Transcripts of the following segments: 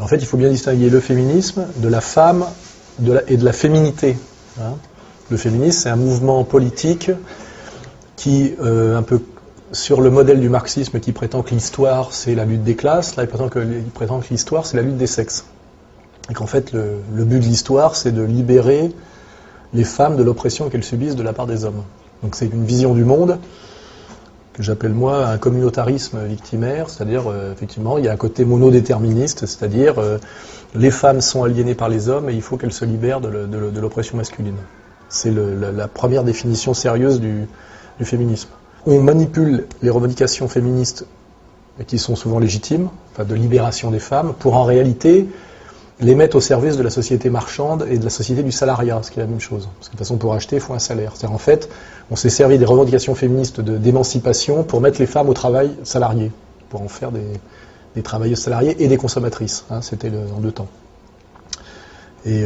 En fait, il faut bien distinguer le féminisme de la femme et de la féminité. Le féminisme, c'est un mouvement politique qui, un peu sur le modèle du marxisme, qui prétend que l'histoire, c'est la lutte des classes. Là, il prétend que l'histoire, c'est la lutte des sexes. Et qu'en fait, le but de l'histoire, c'est de libérer les femmes de l'oppression qu'elles subissent de la part des hommes. Donc c'est une vision du monde que j'appelle moi un communautarisme victimaire, c'est-à-dire effectivement il y a un côté monodéterministe, c'est-à-dire les femmes sont aliénées par les hommes et il faut qu'elles se libèrent de l'oppression masculine. C'est la première définition sérieuse du féminisme. On manipule les revendications féministes qui sont souvent légitimes, enfin de libération des femmes, pour en réalité les mettre au service de la société marchande et de la société du salariat, ce qui est la même chose. Parce que de toute façon, pour acheter, il faut un salaire. C'est-à-dire, en fait, on s'est servi des revendications féministes d'émancipation pour mettre les femmes au travail salarié, pour en faire des travailleuses salariées et des consommatrices. C'était en deux temps. Et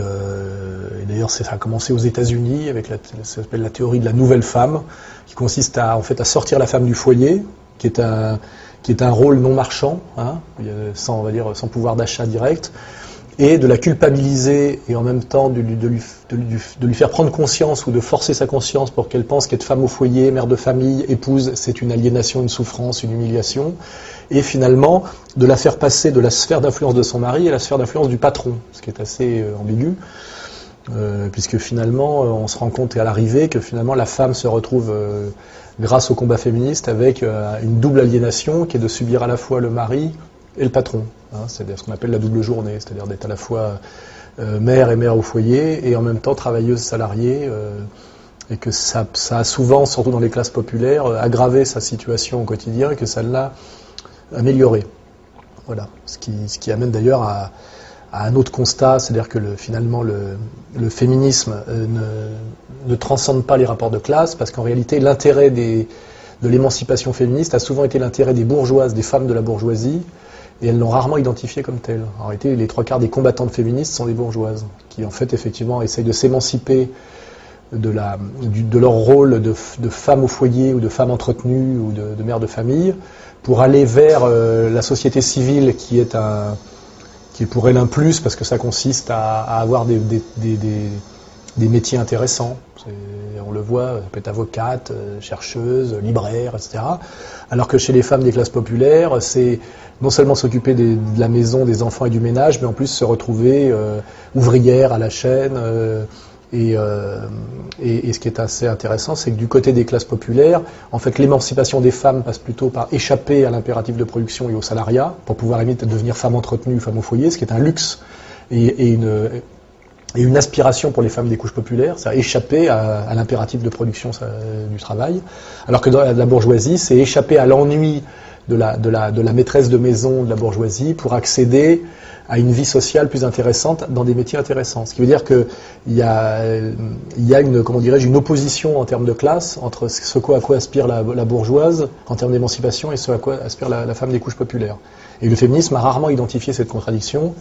d'ailleurs, ça a commencé aux États-Unis avec ça s'appelle la théorie de la nouvelle femme, qui consiste à sortir la femme du foyer, qui est un rôle non marchand, sans pouvoir d'achat direct, et de la culpabiliser et en même temps de lui faire prendre conscience ou de forcer sa conscience pour qu'elle pense qu'être femme au foyer, mère de famille, épouse, c'est une aliénation, une souffrance, une humiliation, et finalement de la faire passer de la sphère d'influence de son mari à la sphère d'influence du patron, ce qui est assez ambigu, puisque finalement on se rend compte à l'arrivée que finalement la femme se retrouve grâce au combat féministe avec une double aliénation qui est de subir à la fois le mari et le patron, c'est ce qu'on appelle la double journée, c'est-à-dire d'être à la fois mère et mère au foyer et en même temps travailleuse salariée, et que ça a souvent, surtout dans les classes populaires, aggravé sa situation au quotidien et que ça l'a améliorée. Voilà, ce qui amène d'ailleurs à un autre constat, c'est-à-dire que finalement le féminisme ne transcende pas les rapports de classe, parce qu'en réalité l'intérêt de l'émancipation féministe a souvent été l'intérêt des bourgeoises, des femmes de la bourgeoisie, et elles l'ont rarement identifié comme telle. En réalité, les trois quarts des combattantes féministes sont des bourgeoises, qui en fait effectivement essayent de s'émanciper de leur rôle de femme au foyer ou de femme entretenue ou de mère de famille, pour aller vers la société civile qui est pour elle un plus, parce que ça consiste à avoir des métiers intéressants. On le voit, ça peut être avocate, chercheuse, libraire, etc. Alors que chez les femmes des classes populaires, c'est non seulement s'occuper de la maison, des enfants et du ménage, mais en plus se retrouver ouvrière à la chaîne. Et ce qui est assez intéressant, c'est que du côté des classes populaires, en fait, l'émancipation des femmes passe plutôt par échapper à l'impératif de production et au salariat, pour pouvoir limite devenir femme entretenue, femme au foyer, ce qui est un luxe et une aspiration pour les femmes des couches populaires, c'est échapper à l'impératif de production du travail, alors que dans la bourgeoisie, c'est échapper à l'ennui de la maîtresse de maison de la bourgeoisie pour accéder à une vie sociale plus intéressante dans des métiers intéressants. Ce qui veut dire qu'il y a une opposition en termes de classe entre ce à quoi aspire la bourgeoise en termes d'émancipation et ce à quoi aspire la femme des couches populaires. Et le féminisme a rarement identifié cette contradiction.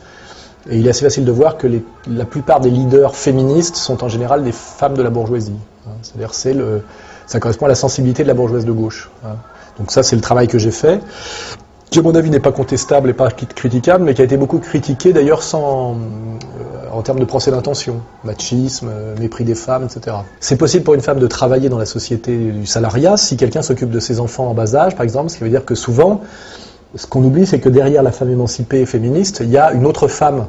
Et il est assez facile de voir que la plupart des leaders féministes sont en général des femmes de la bourgeoisie. C'est-à-dire ça correspond à la sensibilité de la bourgeoise de gauche. Donc ça, c'est le travail que j'ai fait, qui à mon avis n'est pas contestable et pas critiquable, mais qui a été beaucoup critiqué d'ailleurs en termes de procès d'intention, machisme, mépris des femmes, etc. C'est possible pour une femme de travailler dans la société du salariat si quelqu'un s'occupe de ses enfants en bas âge, par exemple, ce qui veut dire que souvent, ce qu'on oublie, c'est que derrière la femme émancipée et féministe, il y a une autre femme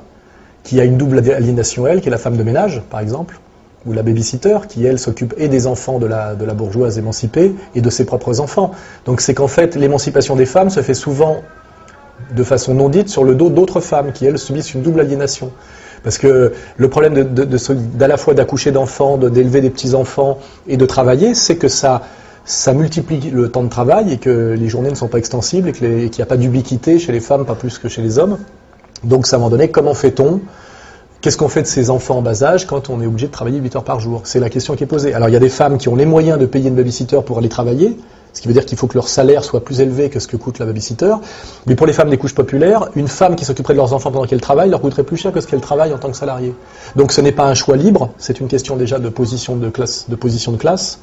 qui a une double aliénation, elle, qui est la femme de ménage, par exemple, ou la babysitter, qui, elle, s'occupe et des enfants de la bourgeoise émancipée et de ses propres enfants. Donc c'est qu'en fait, l'émancipation des femmes se fait souvent de façon non dite sur le dos d'autres femmes qui, elles, subissent une double aliénation. Parce que le problème d'à la fois d'accoucher d'enfants, d'élever des petits-enfants et de travailler, c'est que ça multiplie le temps de travail et que les journées ne sont pas extensibles et qu'il n'y a pas d'ubiquité chez les femmes, pas plus que chez les hommes. Donc, à un moment donné, comment fait-on ? Qu'est-ce qu'on fait de ces enfants en bas âge quand on est obligé de travailler 8 heures par jour ? C'est la question qui est posée. Alors, il y a des femmes qui ont les moyens de payer une babysitter pour aller travailler, ce qui veut dire qu'il faut que leur salaire soit plus élevé que ce que coûte la babysitter. Mais pour les femmes des couches populaires, une femme qui s'occuperait de leurs enfants pendant qu'elle travaille leur coûterait plus cher que ce qu'elle travaille en tant que salariée. Donc, ce n'est pas un choix libre, c'est une question déjà de position de classe,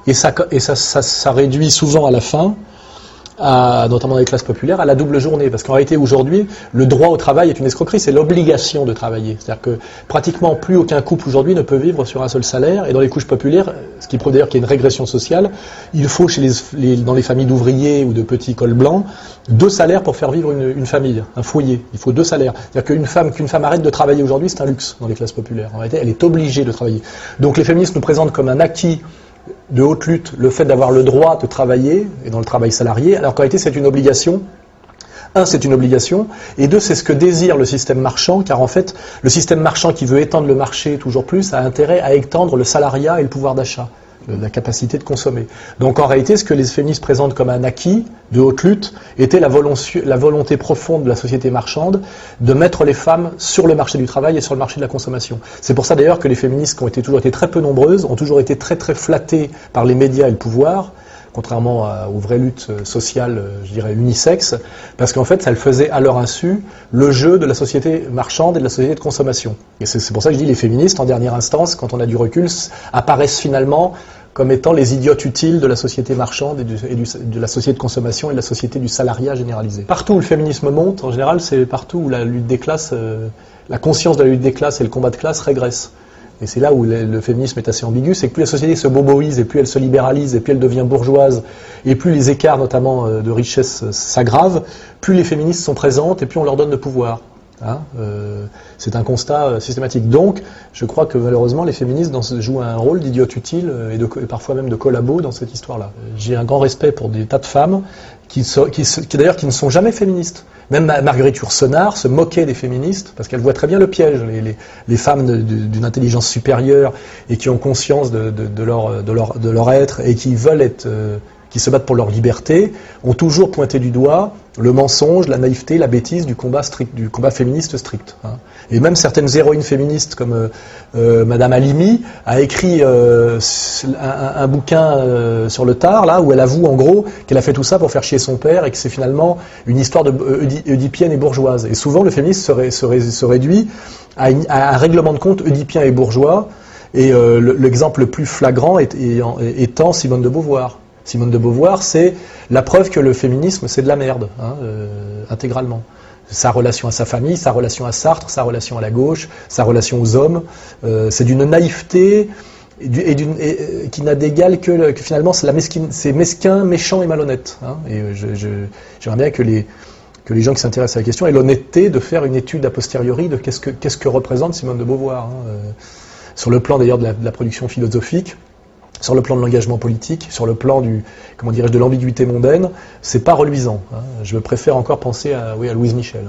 et ça réduit souvent à la fin notamment dans les classes populaires, à la double journée. Parce qu'en réalité, aujourd'hui, le droit au travail est une escroquerie, c'est l'obligation de travailler. C'est-à-dire que pratiquement plus aucun couple aujourd'hui ne peut vivre sur un seul salaire. Et dans les couches populaires, ce qui prouve d'ailleurs qu'il y a une régression sociale, il faut dans les familles d'ouvriers ou de petits cols blancs, 2 salaires pour faire vivre une famille, un foyer. Il faut 2 salaires. C'est-à-dire qu'une femme arrête de travailler aujourd'hui, c'est un luxe dans les classes populaires. En réalité, elle est obligée de travailler. Donc les féministes nous présentent comme un acquis de haute lutte le fait d'avoir le droit de travailler, et dans le travail salarié, alors qu'en réalité c'est une obligation. Un, c'est une obligation, et 2, c'est ce que désire le système marchand, car en fait, le système marchand qui veut étendre le marché toujours plus a intérêt à étendre le salariat et le pouvoir d'achat, la capacité de consommer. Donc en réalité, ce que les féministes présentent comme un acquis de haute lutte était la volonté profonde de la société marchande de mettre les femmes sur le marché du travail et sur le marché de la consommation. C'est pour ça d'ailleurs que les féministes, qui ont toujours été très peu nombreuses, ont toujours été très très flattées par les médias et le pouvoir, contrairement aux vraies luttes sociales, je dirais, unisexes, parce qu'en fait, elles faisaient à leur insu le jeu de la société marchande et de la société de consommation. Et c'est pour ça que je dis les féministes, en dernière instance, quand on a du recul, apparaissent finalement comme étant les idiotes utiles de la société marchande de la société de consommation et de la société du salariat généralisé. Partout où le féminisme monte, en général, c'est partout où la lutte des classes, la conscience de la lutte des classes et le combat de classe régressent. Et c'est là où le féminisme est assez ambigu, c'est que plus la société se boboise, et plus elle se libéralise, et plus elle devient bourgeoise, et plus les écarts notamment de richesse s'aggravent, plus les féministes sont présentes, et plus on leur donne de pouvoir. C'est un constat systématique. Donc, je crois que malheureusement, les féministes jouent un rôle d'idiote utile et parfois même de collabo dans cette histoire-là. J'ai un grand respect pour des tas de femmes qui ne sont jamais féministes. Même Marguerite Yourcenar se moquait des féministes parce qu'elle voit très bien le piège. Les femmes d'une intelligence supérieure et qui ont conscience de leur être et qui veulent être, qui se battent pour leur liberté, ont toujours pointé du doigt le mensonge, la naïveté, la bêtise du combat féministe strict. Et même certaines héroïnes féministes comme Madame Halimi a écrit un bouquin sur le tard, là, où elle avoue en gros qu'elle a fait tout ça pour faire chier son père et que c'est finalement une histoire oedipienne et bourgeoise. Et souvent le féminisme se réduit à un règlement de compte oedipien et bourgeois, et l'exemple le plus flagrant étant Simone de Beauvoir. Simone de Beauvoir, c'est la preuve que le féminisme, c'est de la merde, intégralement. Sa relation à sa famille, sa relation à Sartre, sa relation à la gauche, sa relation aux hommes, c'est d'une naïveté qui n'a d'égal que finalement c'est mesquin, méchant et malhonnête. Et j'aimerais bien que les gens qui s'intéressent à la question aient l'honnêteté de faire une étude a posteriori de qu'est-ce que représente Simone de Beauvoir, sur le plan d'ailleurs de la production philosophique. Sur le plan de l'engagement politique, sur le plan de l'ambiguïté mondaine, c'est pas reluisant. Je préfère encore penser à Louise Michel.